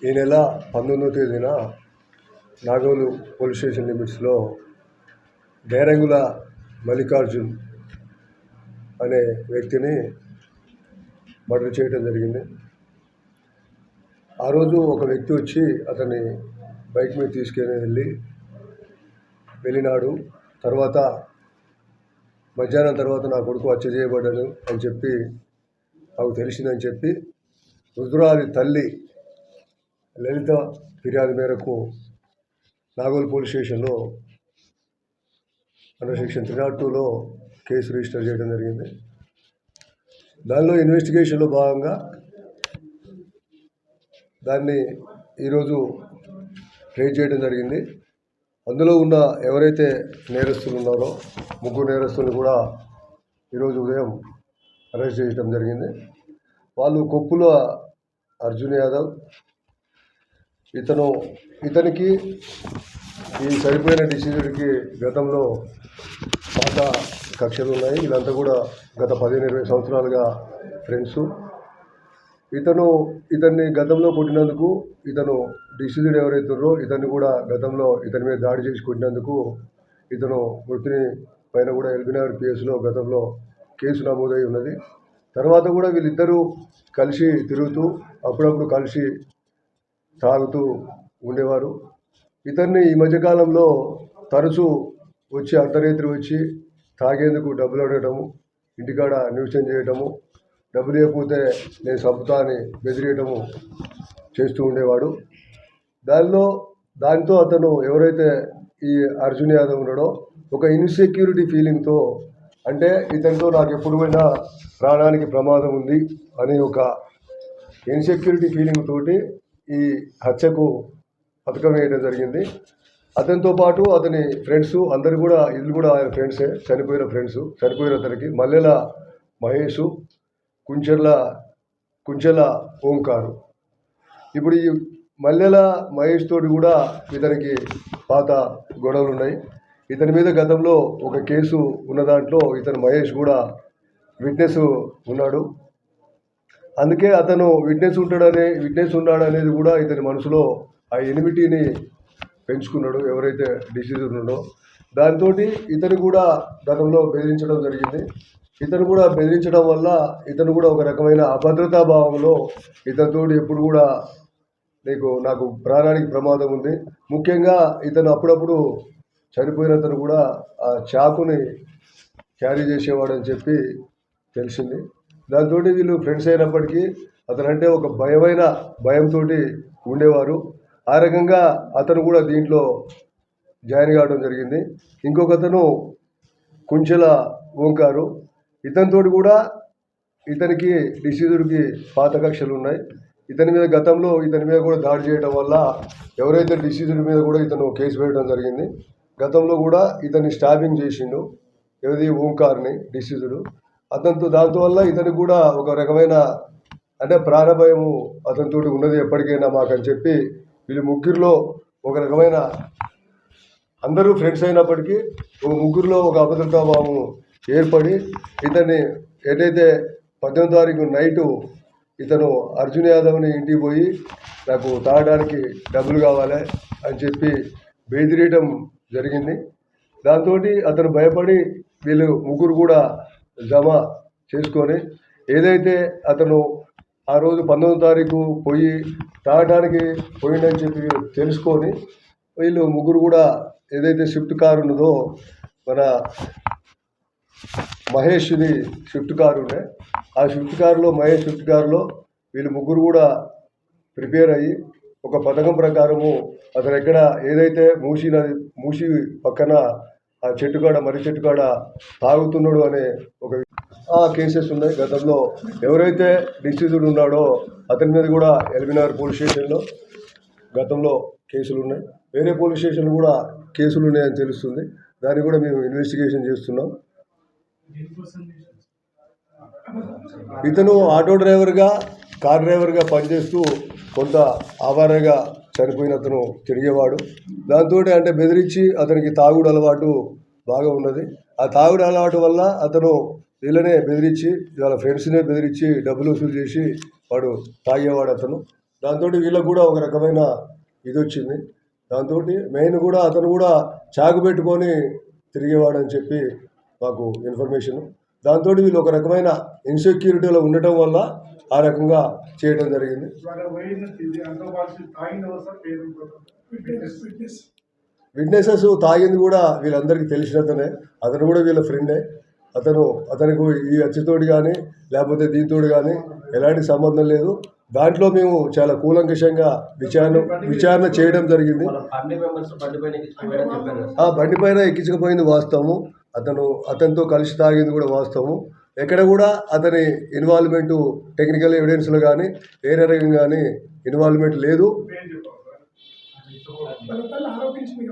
ఈ నెల 19వ తేదీన నాగోలు పోలీస్ స్టేషన్ లిమిట్స్లో డేరంగుల మల్లికార్జున్ అనే వ్యక్తిని మర్డర్ చేయడం జరిగింది. ఆ రోజు ఒక వ్యక్తి వచ్చి అతన్ని బైక్ మీద తీసుకెళ్ళి వెళ్ళినాడు. తర్వాత మధ్యాహ్నం తర్వాత నా కొడుకు హత్య చేయబడ్డాడు అని చెప్పి నాకు తెలిసిందని చెప్పి రుద్రాది తల్లి లలిత ఫిర్యాదు మేరకు నాగోల్ పోలీస్ స్టేషన్లో అండర్ సెక్షన్ 302లో కేసు రిజిస్టర్ చేయడం జరిగింది. దానిలో ఇన్వెస్టిగేషన్లో భాగంగా దాన్ని ఈరోజు ట్రేస్ చేయడం జరిగింది. అందులో ఉన్న ఎవరైతే నేరస్తులు ఉన్నారో 3 నేరస్తులు కూడా ఈరోజు ఉదయం అరెస్ట్ చేయడం జరిగింది. వాళ్ళు కొప్పుల అర్జున్ యాదవ్, ఇతనికి ఈ చనిపోయిన డిసీజుడికి గతంలో పాత కక్షలు ఉన్నాయి. వీళ్ళంతా కూడా గత 15-20 సంవత్సరాలుగా ఫ్రెండ్స్. ఇతన్ని గతంలో కొట్టినందుకు ఇతను డిసీజుడు ఎవరైతున్నారో ఇతన్ని కూడా గతంలో ఇతని మీద దాడి చేసి కొట్టినందుకు ఇతను మృతిని పైన కూడా ఎల్బీనగర్ పిఎస్లో గతంలో కేసు నమోదై ఉన్నది. తర్వాత కూడా వీళ్ళిద్దరూ కలిసి తిరుగుతూ అప్పుడప్పుడు కలిసి తాగుతూ ఉండేవారు. ఇతన్ని ఈ మధ్యకాలంలో తరచూ వచ్చి అర్ధరాత్రి వచ్చి తాగేందుకు డబ్బులు అడగటము, ఇంటికాడ న్యూసెన్స్ చేయటము, డబ్బులు ఇవ్వకపోతే నేను చంపుతా అని బెదిరియటము చేస్తూ ఉండేవాడు. దాంతో అతను ఎవరైతే ఈ అర్జున్ యాదవ్ ఉన్నాడో ఒక ఇన్సెక్యూరిటీ ఫీలింగ్తో, అంటే ఇతనితో నాకు ఎప్పుడు పోయినా ప్రాణానికి ప్రమాదం ఉంది అని ఒక ఇన్సెక్యూరిటీ ఫీలింగ్ తోటి ఈ హత్యకు పథకం వేయడం జరిగింది. అతనితో పాటు అతని ఫ్రెండ్స్ అందరు కూడా, వీళ్ళు కూడా ఆయన ఫ్రెండ్సే, చనిపోయిన అతనికి మల్లెల మహేష్, కుంచెల ఓంకారు. ఇప్పుడు ఈ మల్లెల మహేష్ తోటి కూడా ఇతనికి పాత గొడవలు ఉన్నాయి. ఇతని మీద గతంలో ఒక కేసు ఉన్న దాంట్లో ఇతను మహేష్ కూడా విట్నెస్ ఉన్నాడు. అందుకే అతను విట్నెస్ ఉన్నాడు అనేది కూడా ఇతని మనసులో ఆ ఎనిమిటీని పెంచుకున్నాడు ఎవరైతే డిసీజ్ ఉన్నాడో. దాంతో ఇతను కూడా గతంలో బెదిరించడం జరిగింది. ఇతను కూడా బెదిరించడం వల్ల ఇతను కూడా ఒక రకమైన అభద్రతా భావంలో ఇతనితో ఎప్పుడు కూడా నాకు ప్రాణానికి ప్రమాదం ఉంది. ముఖ్యంగా ఇతను అప్పుడప్పుడు చనిపోయిన అతను కూడా ఆ చాకుని క్యారీ చేసేవాడని చెప్పి తెలిసింది. దాంతో వీళ్ళు ఫ్రెండ్స్ అయినప్పటికీ అతనంటే ఒక భయంతో ఉండేవారు. ఆ రకంగా అతను కూడా దీంట్లో జాయిన్ కావడం జరిగింది. ఇంకొక అతను కుంచెల ఓంకారు, ఇతనితోటి కూడా ఇతనికి డిసీజుడికి పాత కక్షలు ఉన్నాయి. ఇతని మీద కూడా దాడి చేయడం వల్ల ఎవరైతే డిసీజుడి మీద కూడా ఇతను కేసు వేయడం జరిగింది. గతంలో కూడా ఇతన్ని స్టాబింగ్ చేసిండు ఓంకార్ని డిసీజుడు. దాంతో వల్ల ఇతనికి కూడా ఒక రకమైన అంటే ప్రాణభయము అతనితో ఉన్నది ఎప్పటికైనా మాకని చెప్పి వీళ్ళు ముగ్గురిలో ఒక రకమైన, అందరూ ఫ్రెండ్స్ అయినప్పటికీ ఒక ముగ్గురిలో ఒక అభద్రతాభావం ఏర్పడి ఇతన్ని ఏదైతే 18వ తారీఖు నైటు ఇతను అర్జున్ యాదవ్ని ఇంటికి పోయి నాకు తాగడానికి డబ్బులు కావాలి అని చెప్పి బెదిరియటం జరిగింది. దాంతో అతను భయపడి వీళ్ళు ముగ్గురు కూడా జమ చేసుకొని ఏదైతే అతను ఆ రోజు 19వ తారీఖు పోయి తాగడానికి పోయిందని చెప్పి తెలుసుకొని వీళ్ళు ముగ్గురు కూడా ఏదైతే స్విఫ్ట్ కారు ఉన్నదో మన మహేష్ది స్విఫ్ట్ కారు ఉండే, ఆ స్విఫ్ట్ కారులో వీళ్ళు ముగ్గురు కూడా ప్రిపేర్ అయ్యి ఒక పథకం ప్రకారము అతను ఎక్కడ ఏదైతే మూసి పక్కన ఆ మర్రి చెట్టు కాడ తాగుతున్నాడు అనే ఒక కేసెస్ ఉన్నాయి. గతంలో ఎవరైతే డిసీజుడు ఉన్నాడో అతని మీద కూడా ఎల్బీనగర్ పోలీస్ స్టేషన్లో గతంలో కేసులు ఉన్నాయి. వేరే పోలీస్ స్టేషన్లు కూడా కేసులు ఉన్నాయని తెలుస్తుంది. దాన్ని కూడా మేము ఇన్వెస్టిగేషన్ చేస్తున్నాం. ఇతను ఆటో డ్రైవర్గా, కార్ డ్రైవర్గా పనిచేస్తూ కొంత ఆవారగా చనిపోయిన అతను తిరిగేవాడు. దాంతో అంటే బెదిరించి అతనికి తాగుడు అలవాటు బాగా ఉన్నది. ఆ తాగుడు అలవాటు వల్ల అతను వీళ్ళనే బెదిరించి వాళ్ళ ఫ్రెండ్స్నే బెదిరించి డబ్బులు వసూలు చేసి వాడు తాగేవాడు. దాంతో వీళ్ళకు కూడా ఒక రకమైన ఇది వచ్చింది. దాంతో మెయిన్ కూడా అతను కూడా చాకు పెట్టుకొని తిరిగేవాడని చెప్పి మాకు ఇన్ఫర్మేషన్. దాంతో వీళ్ళు ఒక రకమైన ఇన్సెక్యూరిటీలో ఉండటం వల్ల ఆ రకంగా చేయడం జరిగింది. విట్నెసెస్ తాగింది కూడా వీళ్ళందరికీ తెలిసినతనే, అతను కూడా వీళ్ళ ఫ్రెండే. అతనికి ఈ అచ్చుతోటి కానీ లేకపోతే దీంతోటి కానీ ఎలాంటి సంబంధం లేదు. దాంట్లో మేము చాలా కూలంకషంగా విచారణ చేయడం జరిగింది. బండి పైన ఎక్కించకపోయింది వాస్తవము, అతనితో కలిసి తాగింది కూడా వాస్తవము. ఎక్కడ కూడా అతని ఇన్వాల్వ్మెంటు టెక్నికల్ ఎవిడెన్స్లో కానీ వేరే రకంగా కానీ ఇన్వాల్వ్మెంట్ లేదు.